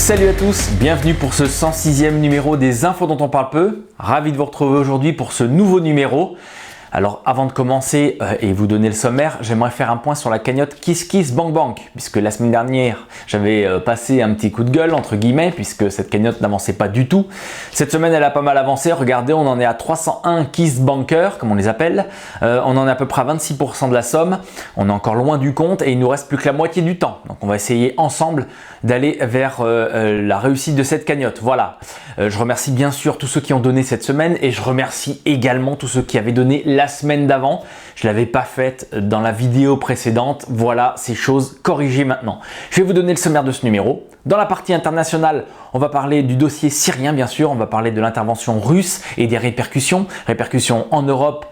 Salut à tous, bienvenue pour ce 106e numéro des infos dont on parle peu. Ravi de vous retrouver aujourd'hui pour ce nouveau numéro. Alors avant de commencer et vous donner le sommaire, j'aimerais faire un point sur la cagnotte KissKissBankBank, puisque la semaine dernière j'avais passé un petit coup de gueule entre guillemets, puisque cette cagnotte n'avançait pas du tout. Cette semaine elle a pas mal avancé, regardez, on en est à 301 KissBankers comme on les appelle, on en est à peu près à 26% de la somme, on est encore loin du compte et il nous reste plus que la moitié du temps. Donc on va essayer ensemble d'aller vers la réussite de cette cagnotte. Voilà, je remercie bien sûr tous ceux qui ont donné cette semaine et je remercie également tous ceux qui avaient donné la semaine d'avant. Je ne l'avais pas faite dans la vidéo précédente. Voilà, ces choses corrigées maintenant. Je vais vous donner le sommaire de ce numéro. Dans la partie internationale, on va parler du dossier syrien bien sûr, on va parler de l'intervention russe et des répercussions en Europe,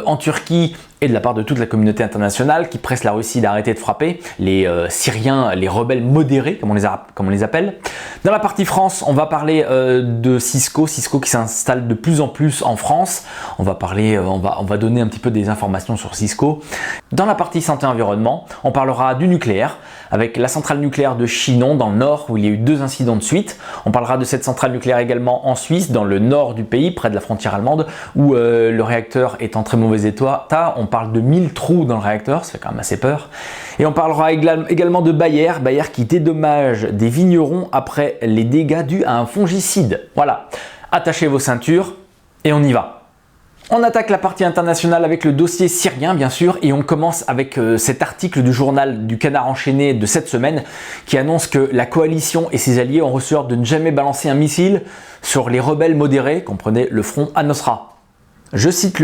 en Turquie et de la part de toute la communauté internationale qui presse la Russie d'arrêter de frapper les Syriens, les rebelles modérés comme on les appelle. Dans la partie France, on va parler de Cisco qui s'installe de plus en plus en France. On va donner un petit peu des informations sur Cisco. Dans la partie santé environnement, on parlera du nucléaire avec la centrale nucléaire de Chinon dans le nord où il y a eu 2 incidents de suite. On parlera de cette centrale nucléaire également en Suisse, dans le nord du pays, près de la frontière allemande, où le réacteur est en très mauvais état. On parle de 1000 trous dans le réacteur, ça fait quand même assez peur. Et on parlera également de Bayer qui dédommage des vignerons après les dégâts dus à un fongicide. Voilà, attachez vos ceintures et on y va. On attaque la partie internationale avec le dossier syrien bien sûr et on commence avec cet article du journal du Canard enchaîné de cette semaine qui annonce que la coalition et ses alliés ont reçu ordre de ne jamais balancer un missile sur les rebelles modérés, comprenez le front Al-Nosra. Je cite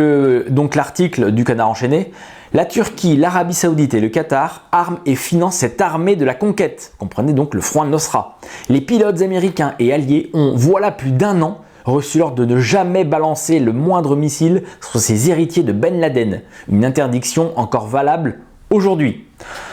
donc l'article du Canard enchaîné. La Turquie, l'Arabie Saoudite et le Qatar arment et financent cette armée de la conquête, comprenez donc le front Al-Nosra. Les pilotes américains et alliés ont, voilà plus d'1 an, reçu l'ordre de ne jamais balancer le moindre missile sur ces héritiers de Ben Laden, une interdiction encore valable aujourd'hui.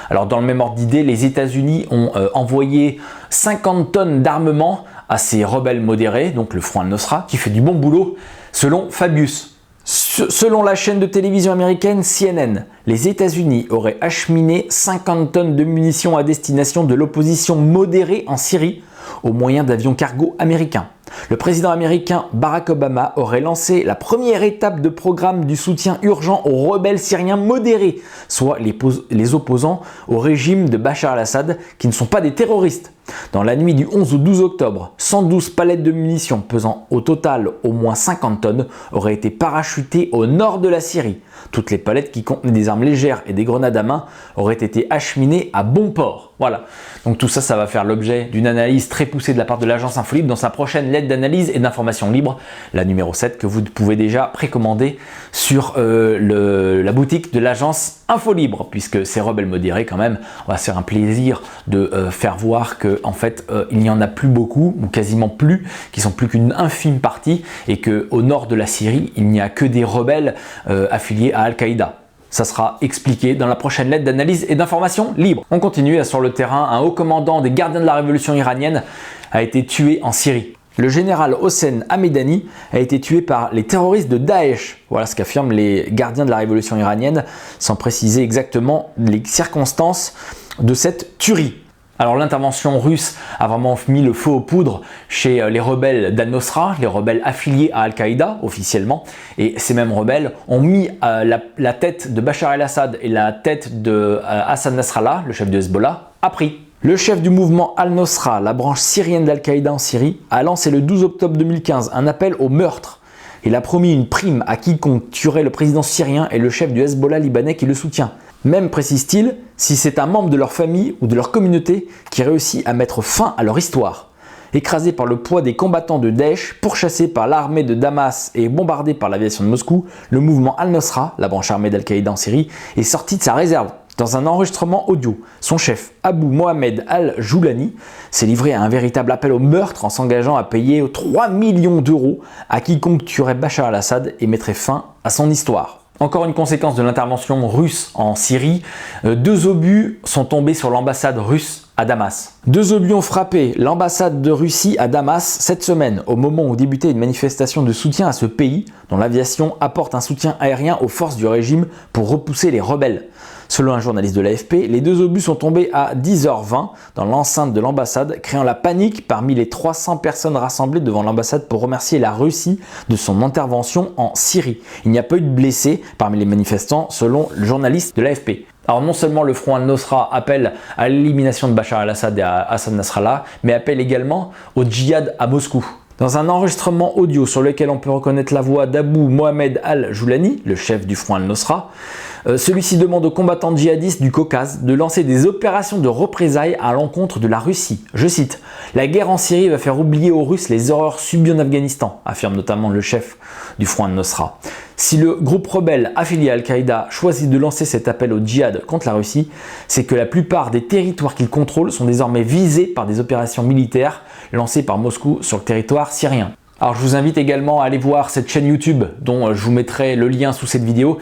Alors dans le même ordre d'idée, les États-Unis ont envoyé 50 tonnes d'armement à ces rebelles modérés, donc le front Al-Nosra, qui fait du bon boulot, selon Fabius. Selon la chaîne de télévision américaine CNN, les États-Unis auraient acheminé 50 tonnes de munitions à destination de l'opposition modérée en Syrie au moyen d'avions cargo américains. Le président américain Barack Obama aurait lancé la première étape de programme du soutien urgent aux rebelles syriens modérés, soit les opposants au régime de Bachar al-Assad qui ne sont pas des terroristes. Dans la nuit du 11 au 12 octobre, 112 palettes de munitions pesant au total au moins 50 tonnes auraient été parachutées au nord de la Syrie. Toutes les palettes qui contenaient des armes légères et des grenades à main auraient été acheminées à bon port. Voilà. Donc tout ça, ça va faire l'objet d'une analyse très poussée de la part de l'agence Infolibre dans sa prochaine lettre d'analyse et d'information libre, la numéro 7, que vous pouvez déjà précommander sur la boutique de l'agence Infolibre, puisque ces rebelles modérés quand même, on va se faire un plaisir de faire voir que en fait il n'y en a plus beaucoup, ou quasiment plus, qui sont plus qu'une infime partie, et qu'au nord de la Syrie, il n'y a que des rebelles affiliés à Al-Qaïda. Ça sera expliqué dans la prochaine lettre d'analyse et d'information libre. On continue. Sur le terrain, un haut commandant des gardiens de la révolution iranienne a été tué en Syrie. Le général Hossein Hamedani a été tué par les terroristes de Daesh. Voilà ce qu'affirment les gardiens de la révolution iranienne, sans préciser exactement les circonstances de cette tuerie. Alors l'intervention russe a vraiment mis le feu aux poudres chez les rebelles d'Al-Nosra, les rebelles affiliés à Al-Qaïda officiellement, et ces mêmes rebelles ont mis la tête de Bachar el-Assad et la tête de Hassan Nasrallah, le chef de Hezbollah, à prix. Le chef du mouvement Al-Nosra, la branche syrienne d'Al-Qaïda en Syrie, a lancé le 12 octobre 2015 un appel au meurtre. Il a promis une prime à quiconque tuerait le président syrien et le chef du Hezbollah libanais qui le soutient. Même, précise-t-il, si c'est un membre de leur famille ou de leur communauté qui réussit à mettre fin à leur histoire. Écrasé par le poids des combattants de Daesh, pourchassé par l'armée de Damas et bombardé par l'aviation de Moscou, le mouvement Al-Nosra, la branche armée d'Al-Qaïda en Syrie, est sorti de sa réserve. Dans un enregistrement audio, son chef, Abu Mohamed al-Joulani, s'est livré à un véritable appel au meurtre en s'engageant à payer 3 millions d'euros à quiconque tuerait Bachar al-Assad et mettrait fin à son histoire. Encore une conséquence de l'intervention russe en Syrie, 2 obus sont tombés sur l'ambassade russe à Damas. 2 obus ont frappé l'ambassade de Russie à Damas cette semaine, au moment où débutait une manifestation de soutien à ce pays, dont l'aviation apporte un soutien aérien aux forces du régime pour repousser les rebelles. Selon un journaliste de l'AFP, les deux obus sont tombés à 10h20 dans l'enceinte de l'ambassade, créant la panique parmi les 300 personnes rassemblées devant l'ambassade pour remercier la Russie de son intervention en Syrie. Il n'y a pas eu de blessés parmi les manifestants, selon le journaliste de l'AFP. Alors non seulement le Front al-Nosra appelle à l'élimination de Bachar al-Assad et à Hassan Nasrallah, mais appelle également au djihad à Moscou. Dans un enregistrement audio sur lequel on peut reconnaître la voix d'Abu Mohamed al-Joulani, le chef du Front al-Nosra, celui-ci demande aux combattants djihadistes du Caucase de lancer des opérations de représailles à l'encontre de la Russie. Je cite, « La guerre en Syrie va faire oublier aux Russes les horreurs subies en Afghanistan », affirme notamment le chef du Front al-Nosra. Si le groupe rebelle affilié à Al-Qaïda choisit de lancer cet appel au djihad contre la Russie, c'est que la plupart des territoires qu'il contrôle sont désormais visés par des opérations militaires lancées par Moscou sur le territoire syrien. Alors je vous invite également à aller voir cette chaîne YouTube dont je vous mettrai le lien sous cette vidéo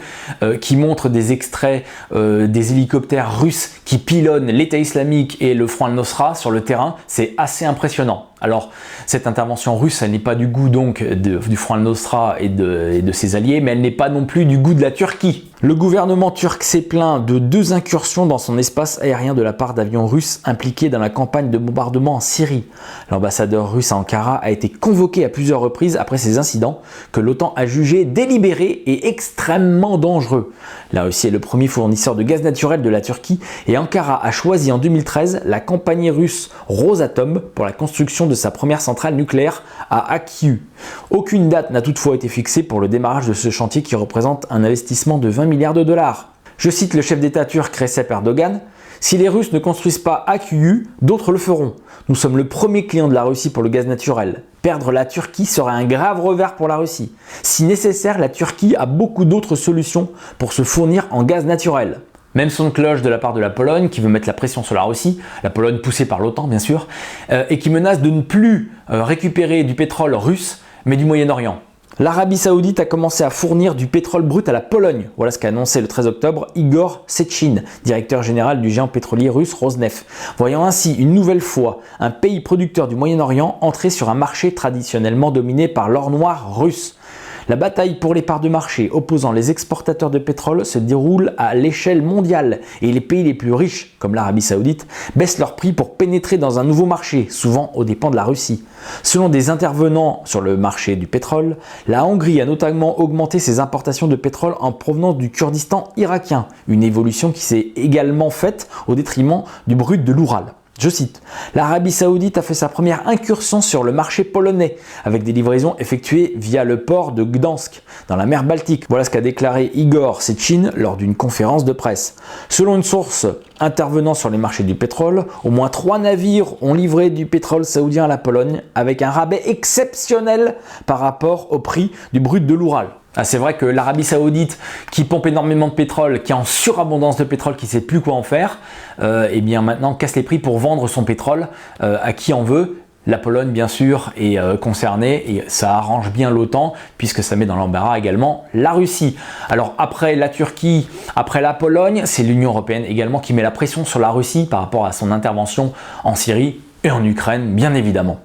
qui montre des extraits des hélicoptères russes qui pilonnent l'État islamique et le Front al-Nosra sur le terrain. C'est assez impressionnant. Alors cette intervention russe, elle n'est pas du goût donc du Front al-Nosra et de ses alliés, mais elle n'est pas non plus du goût de la Turquie. Le gouvernement turc s'est plaint de 2 incursions dans son espace aérien de la part d'avions russes impliqués dans la campagne de bombardement en Syrie. L'ambassadeur russe à Ankara a été convoqué à plusieurs reprises après ces incidents que l'OTAN a jugés délibérés et extrêmement dangereux. La Russie est le premier fournisseur de gaz naturel de la Turquie et Ankara a choisi en 2013 la compagnie russe Rosatom pour la construction de sa première centrale nucléaire à Akiu. Aucune date n'a toutefois été fixée pour le démarrage de ce chantier qui représente un investissement de 20 milliards de dollars. Je cite le chef d'État turc Recep Erdogan, « Si les Russes ne construisent pas Akiu, d'autres le feront. Nous sommes le premier client de la Russie pour le gaz naturel. Perdre la Turquie serait un grave revers pour la Russie. Si nécessaire, la Turquie a beaucoup d'autres solutions pour se fournir en gaz naturel. » Même son de cloche de la part de la Pologne qui veut mettre la pression sur la Russie, la Pologne poussée par l'OTAN bien sûr, et qui menace de ne plus récupérer du pétrole russe mais du Moyen-Orient. L'Arabie Saoudite a commencé à fournir du pétrole brut à la Pologne. Voilà ce qu'a annoncé le 13 octobre Igor Sechin, directeur général du géant pétrolier russe Rosneft, voyant ainsi une nouvelle fois un pays producteur du Moyen-Orient entrer sur un marché traditionnellement dominé par l'or noir russe. La bataille pour les parts de marché opposant les exportateurs de pétrole se déroule à l'échelle mondiale et les pays les plus riches, comme l'Arabie Saoudite, baissent leurs prix pour pénétrer dans un nouveau marché, souvent aux dépens de la Russie. Selon des intervenants sur le marché du pétrole, la Hongrie a notamment augmenté ses importations de pétrole en provenance du Kurdistan irakien, une évolution qui s'est également faite au détriment du brut de l'Oural. Je cite, « L'Arabie Saoudite a fait sa première incursion sur le marché polonais avec des livraisons effectuées via le port de Gdansk dans la mer Baltique. » Voilà ce qu'a déclaré Igor Sechin lors d'une conférence de presse. Selon une source intervenant sur les marchés du pétrole, au moins 3 navires ont livré du pétrole saoudien à la Pologne avec un rabais exceptionnel par rapport au prix du brut de l'Oural. Ah, c'est vrai que l'Arabie Saoudite, qui pompe énormément de pétrole, qui est en surabondance de pétrole, qui ne sait plus quoi en faire, et bien maintenant casse les prix pour vendre son pétrole à qui en veut. La Pologne, bien sûr, est concernée et ça arrange bien l'OTAN puisque ça met dans l'embarras également la Russie. Alors après la Turquie, après la Pologne, c'est l'Union européenne également qui met la pression sur la Russie par rapport à son intervention en Syrie et en Ukraine, bien évidemment.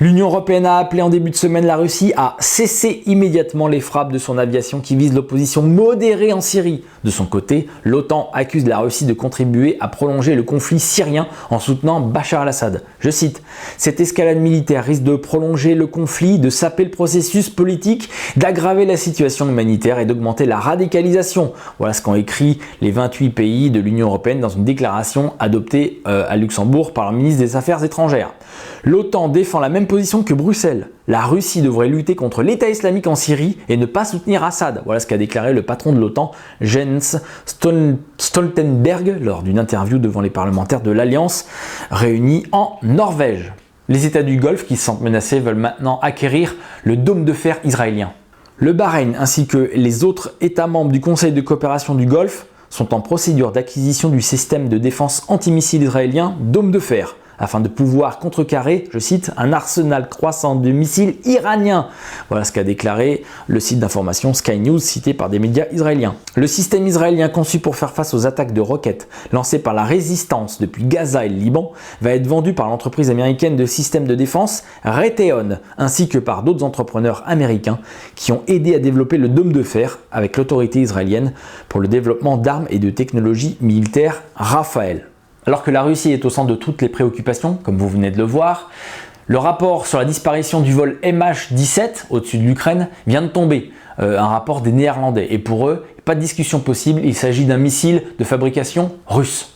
L'Union européenne a appelé en début de semaine la Russie à cesser immédiatement les frappes de son aviation qui visent l'opposition modérée en Syrie. De son côté, l'OTAN accuse la Russie de contribuer à prolonger le conflit syrien en soutenant Bachar al-Assad. Je cite, « Cette escalade militaire risque de prolonger le conflit, de saper le processus politique, d'aggraver la situation humanitaire et d'augmenter la radicalisation. » Voilà ce qu'ont écrit les 28 pays de l'Union européenne dans une déclaration adoptée à Luxembourg par le ministre des Affaires étrangères. L'OTAN défend la même position que Bruxelles. La Russie devrait lutter contre l'État islamique en Syrie et ne pas soutenir Assad. Voilà ce qu'a déclaré le patron de l'OTAN, Jens Stoltenberg, lors d'une interview devant les parlementaires de l'Alliance réunis en Norvège. Les États du Golfe qui se sentent menacés veulent maintenant acquérir le dôme de fer israélien. Le Bahreïn ainsi que les autres États membres du Conseil de coopération du Golfe sont en procédure d'acquisition du système de défense antimissile israélien Dôme de fer, afin de pouvoir contrecarrer, je cite, un arsenal croissant de missiles iraniens. Voilà ce qu'a déclaré le site d'information Sky News cité par des médias israéliens. Le système israélien conçu pour faire face aux attaques de roquettes lancées par la résistance depuis Gaza et le Liban va être vendu par l'entreprise américaine de systèmes de défense Raytheon ainsi que par d'autres entrepreneurs américains qui ont aidé à développer le dôme de fer avec l'autorité israélienne pour le développement d'armes et de technologies militaires Rafael. Alors que la Russie est au centre de toutes les préoccupations, comme vous venez de le voir, le rapport sur la disparition du vol MH17 au-dessus de l'Ukraine vient de tomber, un rapport des Néerlandais. Et pour eux, pas de discussion possible, il s'agit d'un missile de fabrication russe.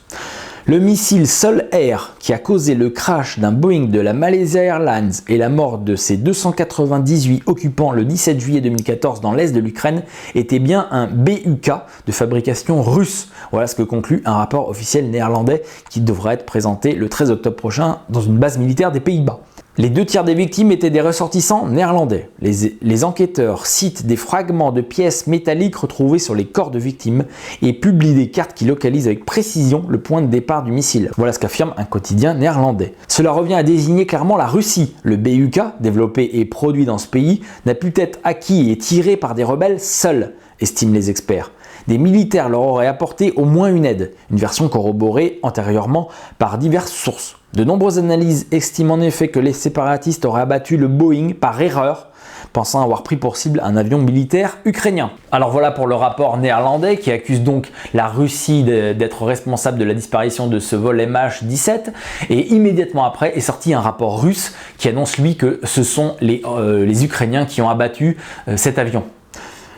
Le missile Sol-Air qui a causé le crash d'un Boeing de la Malaysia Airlines et la mort de ses 298 occupants le 17 juillet 2014 dans l'est de l'Ukraine était bien un BUK de fabrication russe. Voilà ce que conclut un rapport officiel néerlandais qui devra être présenté le 13 octobre prochain dans une base militaire des Pays-Bas. Les 2/3 des victimes étaient des ressortissants néerlandais. Les enquêteurs citent des fragments de pièces métalliques retrouvés sur les corps de victimes et publient des cartes qui localisent avec précision le point de départ du missile. Voilà ce qu'affirme un quotidien néerlandais. Cela revient à désigner clairement la Russie. Le BUK, développé et produit dans ce pays, n'a pu être acquis et tiré par des rebelles seuls, estiment les experts. Des militaires leur auraient apporté au moins une aide, une version corroborée antérieurement par diverses sources. De nombreuses analyses estiment en effet que les séparatistes auraient abattu le Boeing par erreur, pensant avoir pris pour cible un avion militaire ukrainien. Alors voilà pour le rapport néerlandais qui accuse donc la Russie d'être responsable de la disparition de ce vol MH17 et immédiatement après est sorti un rapport russe qui annonce lui que ce sont les Ukrainiens qui ont abattu cet avion.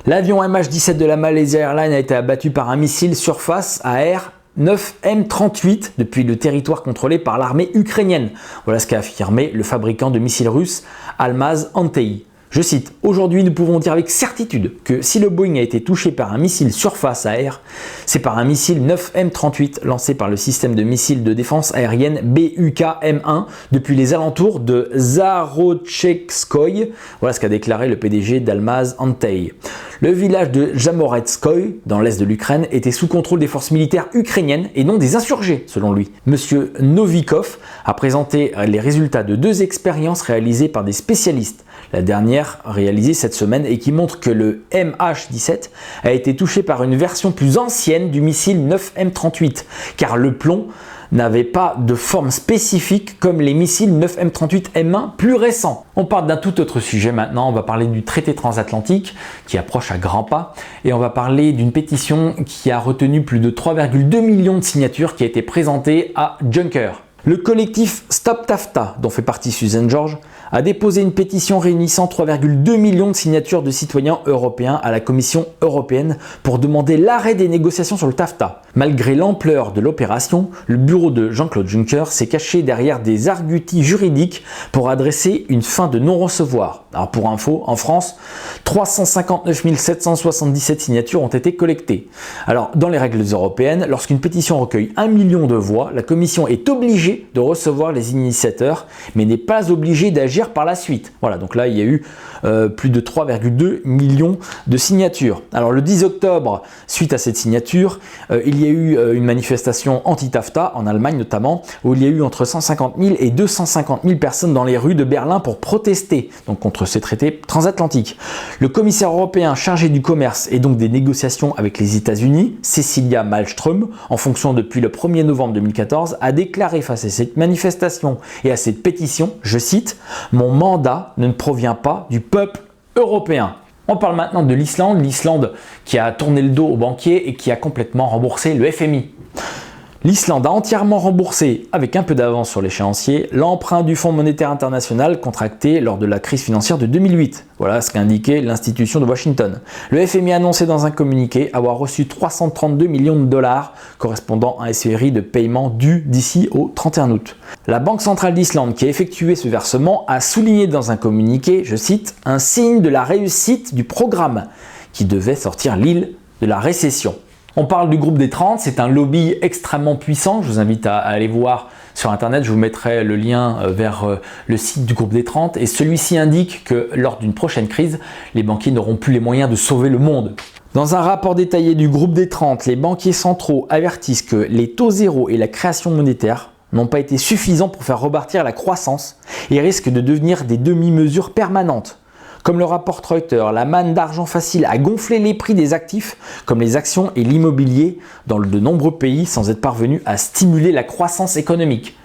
L'avion MH17 de la Malaysia Airlines a été abattu par un missile surface à air 9M38 depuis le territoire contrôlé par l'armée ukrainienne. Voilà ce qu'a affirmé le fabricant de missiles russe Almaz Antey. Je cite, « Aujourd'hui, nous pouvons dire avec certitude que si le Boeing a été touché par un missile surface à air, c'est par un missile 9M38 lancé par le système de missiles de défense aérienne BUK-M1 depuis les alentours de Zarochekskoye. » Voilà ce qu'a déclaré le PDG d'Almaz Antey. Le village de Jamoretskoye, dans l'est de l'Ukraine, était sous contrôle des forces militaires ukrainiennes et non des insurgés, selon lui. Monsieur Novikov a présenté les résultats de 2 expériences réalisées par des spécialistes. La dernière réalisée cette semaine et qui montre que le MH17 a été touché par une version plus ancienne du missile 9M38, car le plomb n'avait pas de forme spécifique comme les missiles 9M38M1 plus récents. On parle d'un tout autre sujet maintenant, on va parler du traité transatlantique qui approche à grands pas et on va parler d'une pétition qui a retenu plus de 3,2 millions de signatures qui a été présentée à Juncker. Le collectif Stop TAFTA, dont fait partie Susan George, a déposé une pétition réunissant 3,2 millions de signatures de citoyens européens à la Commission européenne pour demander l'arrêt des négociations sur le TAFTA. Malgré l'ampleur de l'opération, le bureau de Jean-Claude Juncker s'est caché derrière des arguties juridiques pour adresser une fin de non-recevoir. Alors pour info, en France, 359 777 signatures ont été collectées. Alors dans les règles européennes, lorsqu'une pétition recueille 1 million de voix, la Commission est obligée de recevoir les initiateurs, mais n'est pas obligée d'agir par la suite. Voilà, donc là il y a eu plus de 3,2 millions de signatures. Alors le 10 octobre, suite à cette signature, il y a eu une manifestation anti-TAFTA en Allemagne notamment, où il y a eu entre 150 000 et 250 000 personnes dans les rues de Berlin pour protester donc contre ce traité transatlantique. Le commissaire européen chargé du commerce et donc des négociations avec les États-Unis, Cecilia Malmström, en fonction depuis le 1er novembre 2014, a déclaré face à cette manifestation et à cette pétition, je cite, « Mon mandat ne provient pas du peuple européen ». On parle maintenant de l'Islande qui a tourné le dos aux banquiers et qui a complètement remboursé le FMI. L'Islande a entièrement remboursé, avec un peu d'avance sur l'échéancier, l'emprunt du Fonds monétaire international contracté lors de la crise financière de 2008. Voilà ce qu'a indiqué l'institution de Washington. Le FMI a annoncé dans un communiqué avoir reçu 332 millions de dollars correspondant à une série de paiements dus d'ici au 31 août. La Banque centrale d'Islande qui a effectué ce versement a souligné dans un communiqué, je cite, « un signe de la réussite du programme qui devait sortir l'île de la récession ». On parle du groupe des 30, c'est un lobby extrêmement puissant, je vous invite à aller voir sur internet, je vous mettrai le lien vers le site du groupe des 30 et celui-ci indique que lors d'une prochaine crise, les banquiers n'auront plus les moyens de sauver le monde. Dans un rapport détaillé du groupe des 30, les banquiers centraux avertissent que les taux zéro et la création monétaire, n'ont pas été suffisants pour faire repartir la croissance et risquent de devenir des demi-mesures permanentes. Comme le rapporte Reuters, la manne d'argent facile a gonflé les prix des actifs comme les actions et l'immobilier dans de nombreux pays sans être parvenu à stimuler la croissance économique.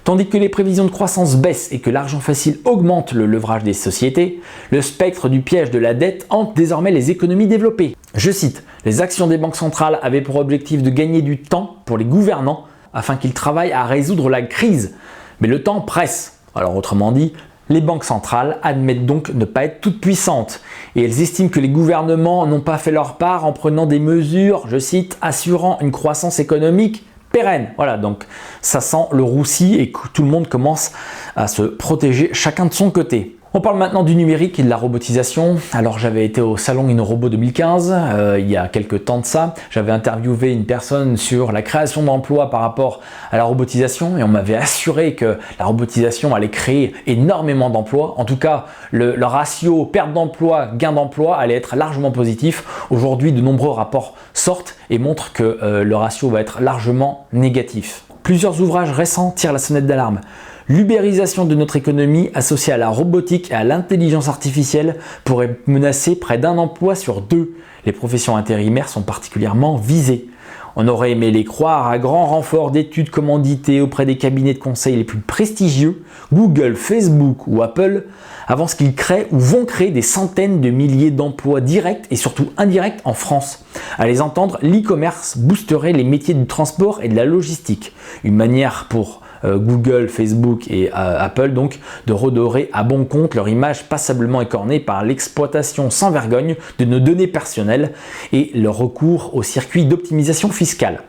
Tandis que les prévisions de croissance baissent et que l'argent facile augmente le levrage des sociétés, le spectre du piège de la dette hante désormais les économies développées. Je cite, « Les actions des banques centrales avaient pour objectif de gagner du temps pour les gouvernants afin qu'ils travaillent à résoudre la crise. Mais le temps presse. » Alors autrement dit, les banques centrales admettent donc ne pas être toutes puissantes et elles estiment que les gouvernements n'ont pas fait leur part en prenant des mesures, je cite, « assurant une croissance économique pérenne ». Voilà, donc ça sent le roussi et que tout le monde commence à se protéger chacun de son côté. On parle maintenant du numérique et de la robotisation. Alors j'avais été au salon InnoRobot 2015, il y a quelques temps de ça. J'avais interviewé une personne sur la création d'emplois par rapport à la robotisation et on m'avait assuré que la robotisation allait créer énormément d'emplois. En tout cas, le ratio perte d'emploi, gain d'emploi allait être largement positif. Aujourd'hui, de nombreux rapports sortent et montrent que le ratio va être largement négatif. Plusieurs ouvrages récents tirent la sonnette d'alarme. L'ubérisation de notre économie associée à la robotique et à l'intelligence artificielle pourrait menacer près d'un emploi sur deux. Les professions intérimaires sont particulièrement visées. On aurait aimé les croire à grand renfort d'études commanditées auprès des cabinets de conseil les plus prestigieux, Google, Facebook ou Apple, avant ce qu'ils créent ou vont créer des centaines de milliers d'emplois directs et surtout indirects en France. À les entendre, l'e-commerce boosterait les métiers du transport et de la logistique. Une manière pour Google, Facebook et Apple donc de redorer à bon compte leur image passablement écornée par l'exploitation sans vergogne de nos données personnelles et leur recours aux circuits d'optimisation fiscale.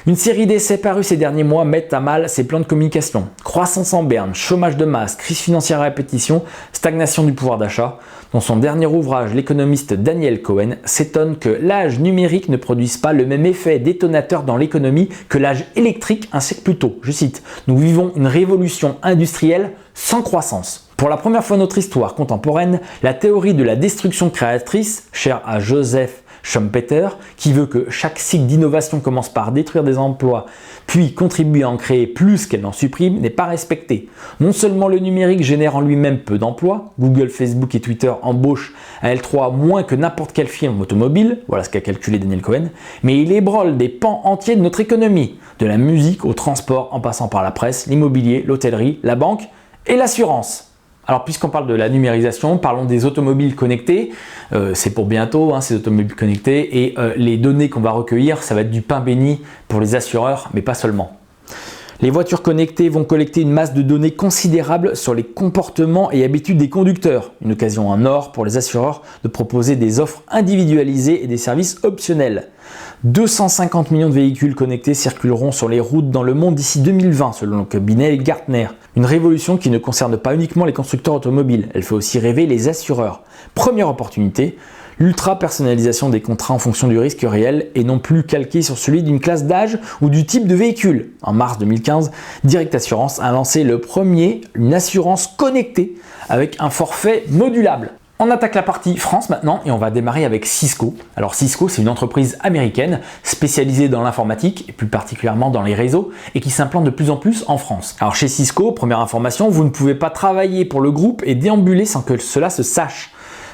Une série d'essais parus ces derniers mois mettent à mal ces plans de communication. Croissance en berne, chômage de masse, crise financière à répétition, stagnation du pouvoir d'achat. Dans son dernier ouvrage, l'économiste Daniel Cohen s'étonne que l'âge numérique ne produise pas le même effet détonateur dans l'économie que l'âge électrique un siècle plus tôt. Je cite, « Nous vivons une révolution industrielle sans croissance ». Pour la première fois de notre histoire contemporaine, la théorie de la destruction créatrice, chère à Joseph Schumpeter, qui veut que chaque cycle d'innovation commence par détruire des emplois, puis contribue à en créer plus qu'elle n'en supprime, n'est pas respectée. Non seulement le numérique génère en lui-même peu d'emplois, Google, Facebook et Twitter embauchent à L3 moins que n'importe quelle firme automobile, voilà ce qu'a calculé Daniel Cohen, mais il ébranle des pans entiers de notre économie, de la musique au transport en passant par la presse, l'immobilier, l'hôtellerie, la banque et l'assurance. Alors puisqu'on parle de la numérisation, parlons des automobiles connectées. C'est pour bientôt ces automobiles connectées et les données qu'on va recueillir, ça va être du pain béni pour les assureurs, mais pas seulement. Les voitures connectées vont collecter une masse de données considérable sur les comportements et habitudes des conducteurs. Une occasion en or pour les assureurs de proposer des offres individualisées et des services optionnels. 250 millions de véhicules connectés circuleront sur les routes dans le monde d'ici 2020 selon le cabinet Gartner. Une révolution qui ne concerne pas uniquement les constructeurs automobiles, elle fait aussi rêver les assureurs. Première opportunité, l'ultra-personnalisation des contrats en fonction du risque réel et non plus calqué sur celui d'une classe d'âge ou du type de véhicule. En mars 2015, Direct Assurance a lancé le premier, une assurance connectée avec un forfait modulable. On attaque la partie France maintenant et on va démarrer avec Cisco. Alors Cisco, c'est une entreprise américaine spécialisée dans l'informatique et plus particulièrement dans les réseaux et qui s'implante de plus en plus en France. Alors chez Cisco, première information, vous ne pouvez pas travailler pour le groupe et déambuler sans que cela se sache.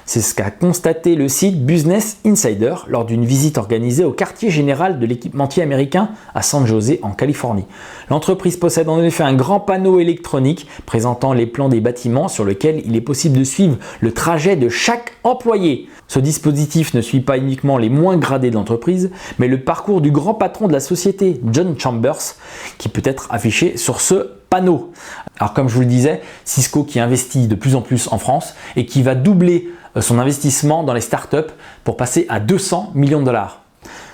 C'est ce qu'a constaté le site Business Insider lors d'une visite organisée au quartier général de l'équipementier américain à San José en Californie. L'entreprise possède en effet un grand panneau électronique présentant les plans des bâtiments sur lequel il est possible de suivre le trajet de chaque employé. Ce dispositif ne suit pas uniquement les moins gradés de l'entreprise, mais le parcours du grand patron de la société, John Chambers, qui peut être affiché sur ce panneau. Alors comme je vous le disais, Cisco qui investit de plus en plus en France et qui va doubler son investissement dans les startups pour passer à 200 millions de dollars.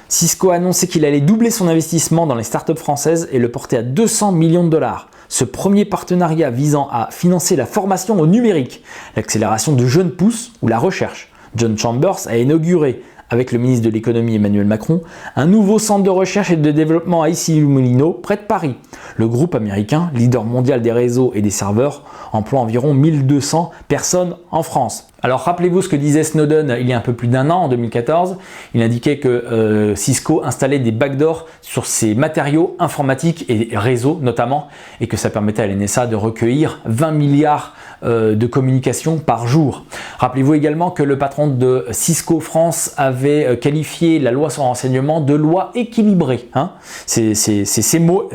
Cisco a annoncé qu'il allait doubler son investissement dans les startups françaises et le porter à 200 millions de dollars. Ce premier partenariat visant à financer la formation au numérique, l'accélération de jeunes pousses ou la recherche. John Chambers a inauguré, avec le ministre de l'économie Emmanuel Macron, un nouveau centre de recherche et de développement à Issy-les-Moulineaux, près de Paris. Le groupe américain, leader mondial des réseaux et des serveurs, emploie environ 1200 personnes en France. Alors rappelez-vous ce que disait Snowden il y a un peu plus d'un an, en 2014. Il indiquait que Cisco installait des backdoors sur ses matériaux informatiques et réseaux notamment, et que ça permettait à l'NSA de recueillir 20 milliards de communications par jour. Rappelez-vous également que le patron de Cisco France avait qualifié la loi sur le renseignement de loi équilibrée. C'est ces mots,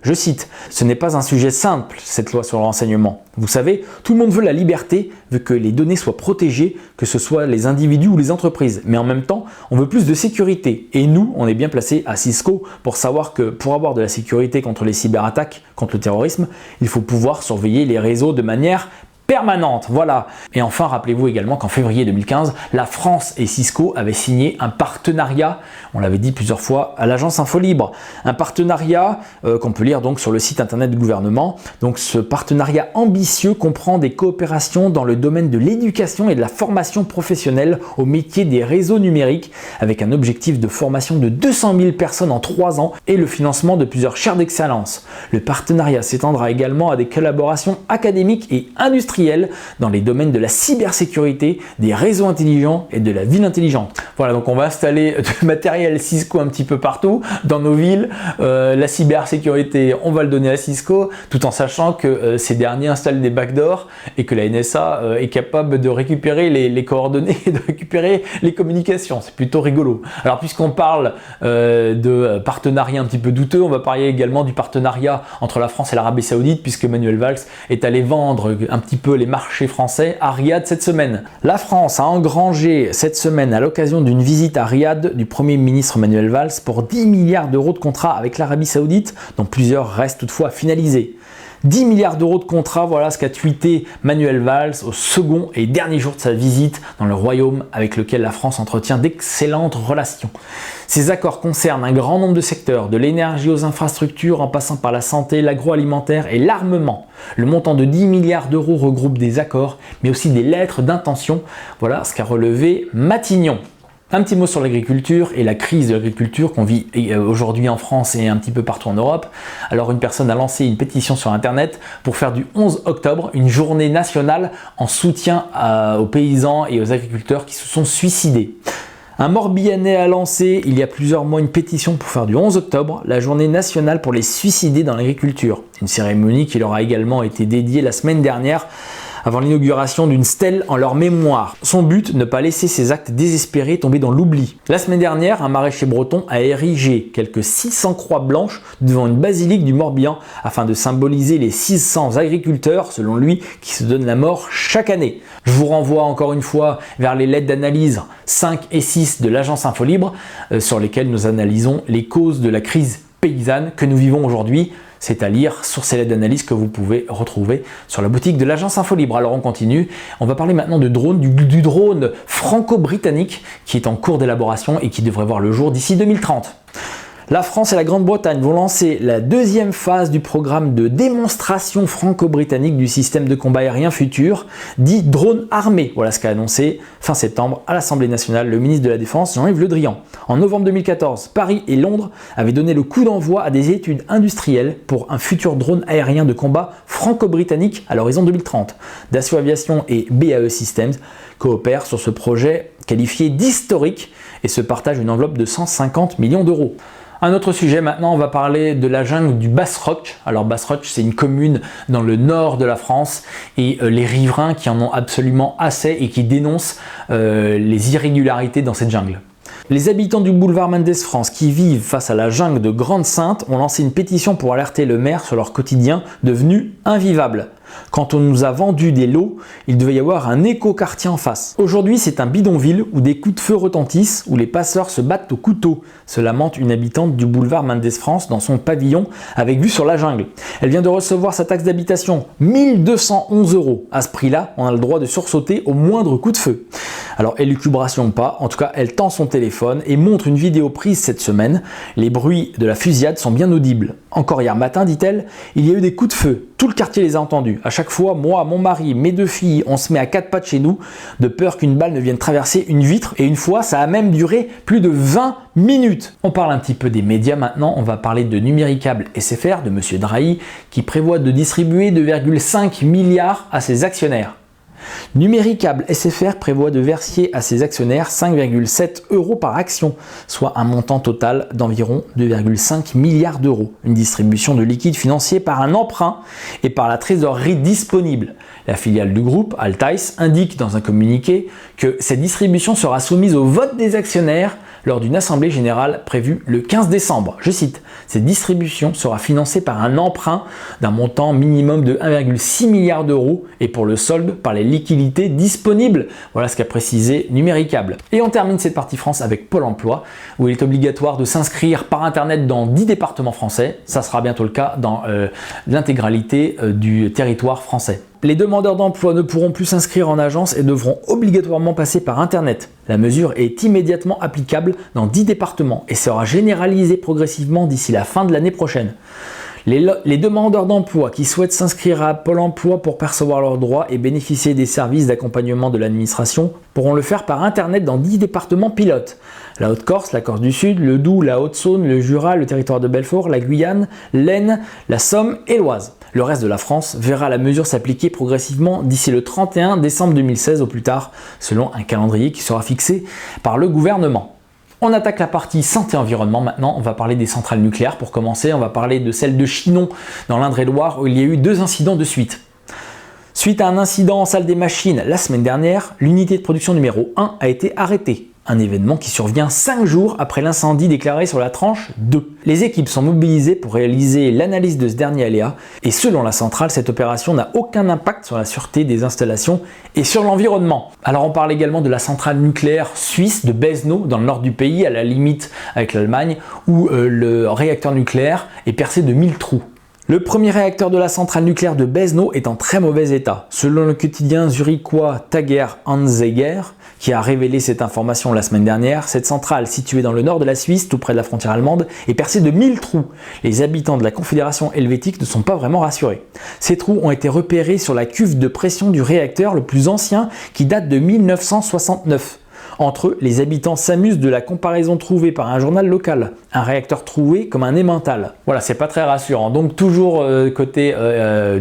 je cite, « Ce n'est pas un sujet simple, cette loi sur le renseignement. Vous savez, tout le monde veut la liberté, veut que les données soient protégées, que ce soit les individus ou les entreprises. Mais en même temps, on veut plus de sécurité. Et nous, on est bien placé à Cisco pour savoir que pour avoir de la sécurité contre les cyberattaques, contre le terrorisme, il faut pouvoir surveiller les réseaux de manière permanente, voilà. Et enfin, rappelez-vous également qu'en février 2015, la France et Cisco avaient signé un partenariat, on l'avait dit plusieurs fois, à l'agence Infolibre. Un partenariat qu'on peut lire donc sur le site internet du gouvernement. Donc ce partenariat ambitieux comprend des coopérations dans le domaine de l'éducation et de la formation professionnelle au métier des réseaux numériques, avec un objectif de formation de 200 000 personnes en 3 ans et le financement de plusieurs chaires d'excellence. Le partenariat s'étendra également à des collaborations académiques et industrielles dans les domaines de la cybersécurité, des réseaux intelligents et de la ville intelligente. Voilà, donc on va installer du matériel Cisco un petit peu partout dans nos villes. La cybersécurité, on va le donner à Cisco, tout en sachant que ces derniers installent des backdoors et que la NSA est capable de récupérer les coordonnées et de récupérer les communications. C'est plutôt rigolo. Alors puisqu'on parle de partenariat un petit peu douteux, on va parler également du partenariat entre la France et l'Arabie Saoudite, puisque Manuel Valls est allé vendre un petit peu les marchés français à Riyad cette semaine. La France a engrangé cette semaine à l'occasion d'une visite à Riyad du Premier ministre Manuel Valls pour 10 milliards d'euros de contrats avec l'Arabie Saoudite, dont plusieurs restent toutefois à finaliser. 10 milliards d'euros de contrats, voilà ce qu'a tweeté Manuel Valls au second et dernier jour de sa visite dans le royaume avec lequel la France entretient d'excellentes relations. Ces accords concernent un grand nombre de secteurs, de l'énergie aux infrastructures en passant par la santé, l'agroalimentaire et l'armement. Le montant de 10 milliards d'euros regroupe des accords, mais aussi des lettres d'intention. Voilà ce qu'a relevé Matignon. Un petit mot sur l'agriculture et la crise de l'agriculture qu'on vit aujourd'hui en France et un petit peu partout en Europe. Alors une personne a lancé une pétition sur internet pour faire du 11 octobre une journée nationale en soutien aux paysans et aux agriculteurs qui se sont suicidés. Un Morbihanais a lancé il y a plusieurs mois une pétition pour faire du 11 octobre la journée nationale pour les suicidés dans l'agriculture. Une cérémonie qui leur a également été dédiée la semaine dernière avant l'inauguration d'une stèle en leur mémoire. Son but, ne pas laisser ces actes désespérés tomber dans l'oubli. La semaine dernière, un maraîcher breton a érigé quelques 600 croix blanches devant une basilique du Morbihan afin de symboliser les 600 agriculteurs, selon lui, qui se donnent la mort chaque année. Je vous renvoie encore une fois vers les lettres d'analyse 5 et 6 de l'agence Infolibre sur lesquelles nous analysons les causes de la crise paysanne que nous vivons aujourd'hui. C'est à lire sur ces lettres d'analyse que vous pouvez retrouver sur la boutique de l'agence Infolibre. Alors on continue, on va parler maintenant de drone, du drone franco-britannique qui est en cours d'élaboration et qui devrait voir le jour d'ici 2030. La France et la Grande-Bretagne vont lancer la deuxième phase du programme de démonstration franco-britannique du système de combat aérien futur, dit drone armé. Voilà ce qu'a annoncé fin septembre à l'Assemblée nationale le ministre de la Défense Jean-Yves Le Drian. En novembre 2014, Paris et Londres avaient donné le coup d'envoi à des études industrielles pour un futur drone aérien de combat franco-britannique à l'horizon 2030. Dassault Aviation et BAE Systems coopèrent sur ce projet qualifié d'historique et se partagent une enveloppe de 150 millions d'euros. Un autre sujet maintenant, on va parler de la jungle du Basse-Roch. Alors Basse-Roch, c'est une commune dans le nord de la France et les riverains qui en ont absolument assez et qui dénoncent les irrégularités dans cette jungle. Les habitants du boulevard Mendes France qui vivent face à la jungle de Grande-Synthe ont lancé une pétition pour alerter le maire sur leur quotidien devenu invivable. Quand on nous a vendu des lots, il devait y avoir un éco-quartier en face. Aujourd'hui, c'est un bidonville où des coups de feu retentissent, où les passeurs se battent au couteau, se lamente une habitante du boulevard Mendes France dans son pavillon avec vue sur la jungle. Elle vient de recevoir sa taxe d'habitation, 1211 €. À ce prix-là, on a le droit de sursauter au moindre coup de feu. Alors, élucubration pas, en tout cas, elle tend son téléphone et montre une vidéo prise cette semaine. Les bruits de la fusillade sont bien audibles. Encore hier matin, dit-elle, il y a eu des coups de feu. Tout le quartier les a entendus. À chaque fois, moi, mon mari, mes 2 filles, on se met à 4 pattes chez nous, de peur qu'une balle ne vienne traverser une vitre. Et une fois, ça a même duré plus de 20 minutes. On parle un petit peu des médias maintenant. On va parler de Numéricable SFR, de M. Drahi, qui prévoit de distribuer 2,5 milliards à ses actionnaires. Numéricable SFR prévoit de verser à ses actionnaires 5,7 € par action, soit un montant total d'environ 2,5 milliards d'euros. Une distribution de liquide financier par un emprunt et par la trésorerie disponible. La filiale du groupe, Altice, indique dans un communiqué que cette distribution sera soumise au vote des actionnaires lors d'une assemblée générale prévue le 15 décembre. Je cite, « Cette distribution sera financée par un emprunt d'un montant minimum de 1,6 milliard d'euros et pour le solde par les liquidités disponibles. » Voilà ce qu'a précisé Numéricable. Et on termine cette partie France avec Pôle emploi, où il est obligatoire de s'inscrire par Internet dans 10 départements français. Ça sera bientôt le cas dans l'intégralité du territoire français. Les demandeurs d'emploi ne pourront plus s'inscrire en agence et devront obligatoirement passer par Internet. La mesure est immédiatement applicable dans 10 départements et sera généralisée progressivement d'ici la fin de l'année prochaine. Les demandeurs d'emploi qui souhaitent s'inscrire à Pôle emploi pour percevoir leurs droits et bénéficier des services d'accompagnement de l'administration pourront le faire par Internet dans 10 départements pilotes. La Haute-Corse, la Corse du Sud, le Doubs, la Haute-Saône, le Jura, le territoire de Belfort, la Guyane, l'Aisne, la Somme et l'Oise. Le reste de la France verra la mesure s'appliquer progressivement d'ici le 31 décembre 2016 au plus tard, selon un calendrier qui sera fixé par le gouvernement. On attaque la partie santé-environnement maintenant, on va parler des centrales nucléaires pour commencer, on va parler de celle de Chinon dans l'Indre-et-Loire où il y a eu 2 incidents de suite. Suite à un incident en salle des machines la semaine dernière, l'unité de production numéro 1 a été arrêtée. Un événement qui survient 5 jours après l'incendie déclaré sur la tranche 2. Les équipes sont mobilisées pour réaliser l'analyse de ce dernier aléa et selon la centrale, cette opération n'a aucun impact sur la sûreté des installations et sur l'environnement. Alors on parle également de la centrale nucléaire suisse de Bezno dans le nord du pays, à la limite avec l'Allemagne, où le réacteur nucléaire est percé de 1000 trous. Le premier réacteur de la centrale nucléaire de Bezno est en très mauvais état. Selon le quotidien zurichois Tager Anzeiger, qui a révélé cette information la semaine dernière, cette centrale située dans le nord de la Suisse, tout près de la frontière allemande, est percée de 1000 trous. Les habitants de la Confédération helvétique ne sont pas vraiment rassurés. Ces trous ont été repérés sur la cuve de pression du réacteur le plus ancien qui date de 1969. Entre eux, les habitants s'amusent de la comparaison trouvée par un journal local. Un réacteur troué comme un emmental. Voilà, c'est pas très rassurant. Donc toujours côté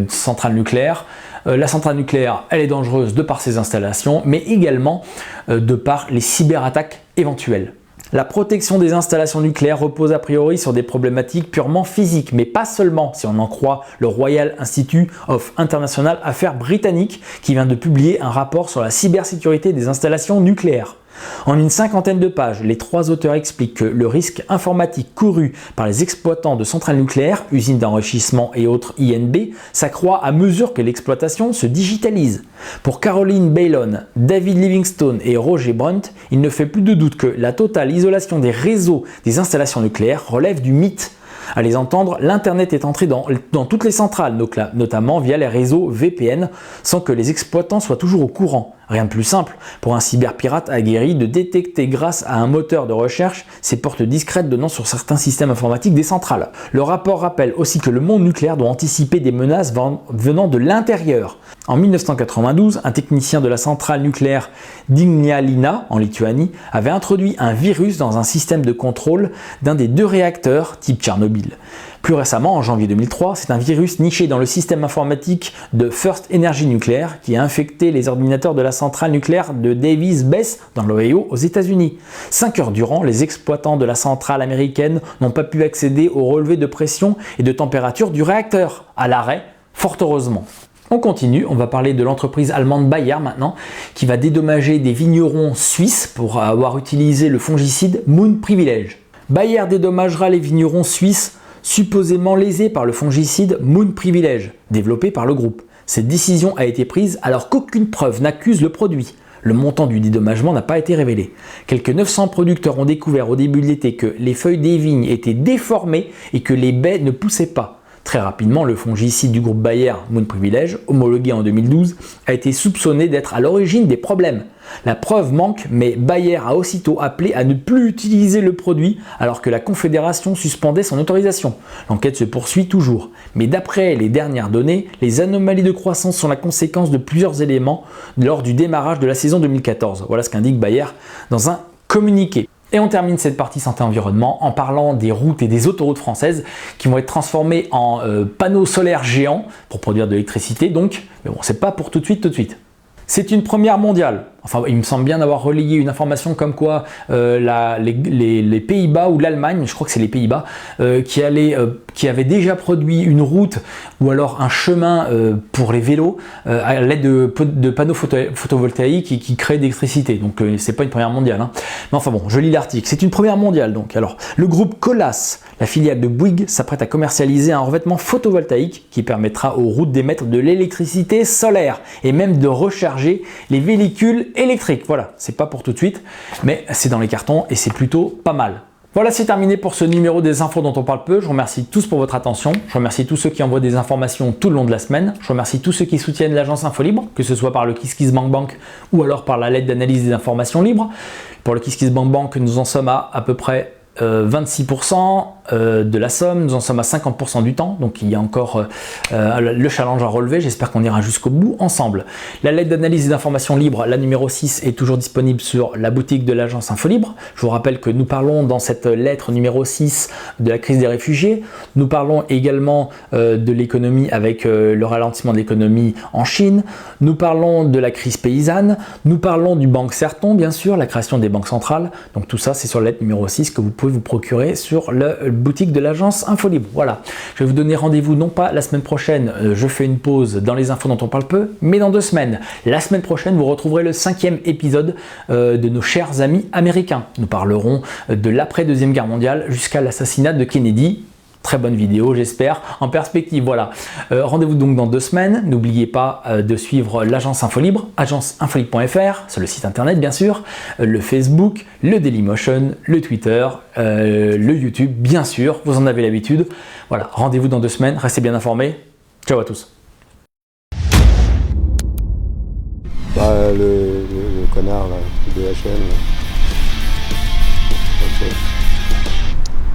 centrale nucléaire. La centrale nucléaire, elle est dangereuse de par ses installations, mais également de par les cyberattaques éventuelles. La protection des installations nucléaires repose a priori sur des problématiques purement physiques, mais pas seulement, si on en croit le Royal Institute of International Affairs britannique, qui vient de publier un rapport sur la cybersécurité des installations nucléaires. En une 50aine de pages, les 3 auteurs expliquent que le risque informatique couru par les exploitants de centrales nucléaires, usines d'enrichissement et autres INB, s'accroît à mesure que l'exploitation se digitalise. Pour Caroline Bailon, David Livingstone et Roger Brunt, il ne fait plus de doute que la totale isolation des réseaux des installations nucléaires relève du mythe. À les entendre, l'Internet est entré dans toutes les centrales, notamment via les réseaux VPN, sans que les exploitants soient toujours au courant. Rien de plus simple pour un cyberpirate aguerri de détecter grâce à un moteur de recherche ces portes discrètes donnant sur certains systèmes informatiques des centrales. Le rapport rappelle aussi que le monde nucléaire doit anticiper des menaces venant de l'intérieur. En 1992, un technicien de la centrale nucléaire d'Ignalina, en Lituanie, avait introduit un virus dans un système de contrôle d'un des 2 réacteurs type Tchernobyl. Plus récemment, en janvier 2003, c'est un virus niché dans le système informatique de First Energy Nuclear qui a infecté les ordinateurs de la centrale nucléaire de Davis-Besse dans l'Ohio aux États-Unis. 5 heures durant, les exploitants de la centrale américaine n'ont pas pu accéder au relevé de pression et de température du réacteur. À l'arrêt, fort heureusement. On continue, on va parler de l'entreprise allemande Bayer maintenant, qui va dédommager des vignerons suisses pour avoir utilisé le fongicide Moon Privilege. Bayer dédommagera les vignerons suisses supposément lésés par le fongicide Moon Privilege, développé par le groupe. Cette décision a été prise alors qu'aucune preuve n'accuse le produit. Le montant du dédommagement n'a pas été révélé. Quelques 900 producteurs ont découvert au début de l'été que les feuilles des vignes étaient déformées et que les baies ne poussaient pas. Très rapidement, le fongicide du groupe Bayer, Moon Privilege, homologué en 2012, a été soupçonné d'être à l'origine des problèmes. La preuve manque, mais Bayer a aussitôt appelé à ne plus utiliser le produit alors que la Confédération suspendait son autorisation. L'enquête se poursuit toujours. Mais d'après les dernières données, les anomalies de croissance sont la conséquence de plusieurs éléments lors du démarrage de la saison 2014. Voilà ce qu'indique Bayer dans un communiqué. Et on termine cette partie santé-environnement en parlant des routes et des autoroutes françaises qui vont être transformées en panneaux solaires géants pour produire de l'électricité. Donc, mais bon, c'est pas pour tout de suite. C'est une première mondiale. Enfin, il me semble bien d'avoir relayé une information comme quoi les Pays-Bas ou l'Allemagne, je crois que c'est les Pays-Bas, qui avaient déjà produit une route ou alors un chemin pour les vélos à l'aide de panneaux photovoltaïques qui créent d'électricité. Donc c'est pas une première mondiale. Hein. Mais enfin bon, je lis l'article. C'est une première mondiale donc. Alors, le groupe Colas, la filiale de Bouygues, s'apprête à commercialiser un revêtement photovoltaïque qui permettra aux routes d'émettre de l'électricité solaire et même de recharger les véhicules électriques. Voilà, c'est pas pour tout de suite, mais c'est dans les cartons et c'est plutôt pas mal. Voilà, c'est terminé pour ce numéro des infos dont on parle peu. Je vous remercie tous pour votre attention. Je remercie tous ceux qui envoient des informations tout le long de la semaine. Je remercie tous ceux qui soutiennent l'agence Infolibre, que ce soit par le KissKissBankBank ou alors par la lettre d'analyse des informations libres. Pour le KissKissBankBank, nous en sommes à peu près 26% de la somme, nous en sommes à 50% du temps, donc il y a encore le challenge à relever, j'espère qu'on ira jusqu'au bout ensemble. La lettre d'analyse des informations libres, la numéro 6, est toujours disponible sur la boutique de l'agence Infolibre. Je vous rappelle que nous parlons dans cette lettre numéro 6 de la crise des réfugiés, nous parlons également de l'économie avec le ralentissement de l'économie en Chine, nous parlons de la crise paysanne, nous parlons du Banque Serton, bien sûr, la création des banques centrales, donc tout ça c'est sur la lettre numéro 6 que vous pouvez vous procurer sur la boutique de l'agence Infolibre. Voilà, je vais vous donner rendez-vous non pas la semaine prochaine, je fais une pause dans les infos dont on parle peu, mais dans 2 semaines. La semaine prochaine, vous retrouverez le 5e épisode de nos chers amis américains. Nous parlerons de l'après-deuxième guerre mondiale jusqu'à l'assassinat de Kennedy. Très bonne vidéo, j'espère, en perspective. Voilà. Rendez-vous donc dans 2 semaines. N'oubliez pas de suivre l'agence Infolibre, agenceinfolibre.fr, sur le site internet bien sûr, le Facebook, le Dailymotion, le Twitter, le YouTube, bien sûr, vous en avez l'habitude. Voilà, rendez-vous dans 2 semaines, restez bien informés. Ciao à tous. Le connard là, DHL. Ok.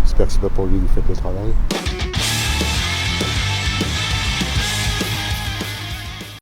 J'espère que c'est pas pour lui que vous faites le travail.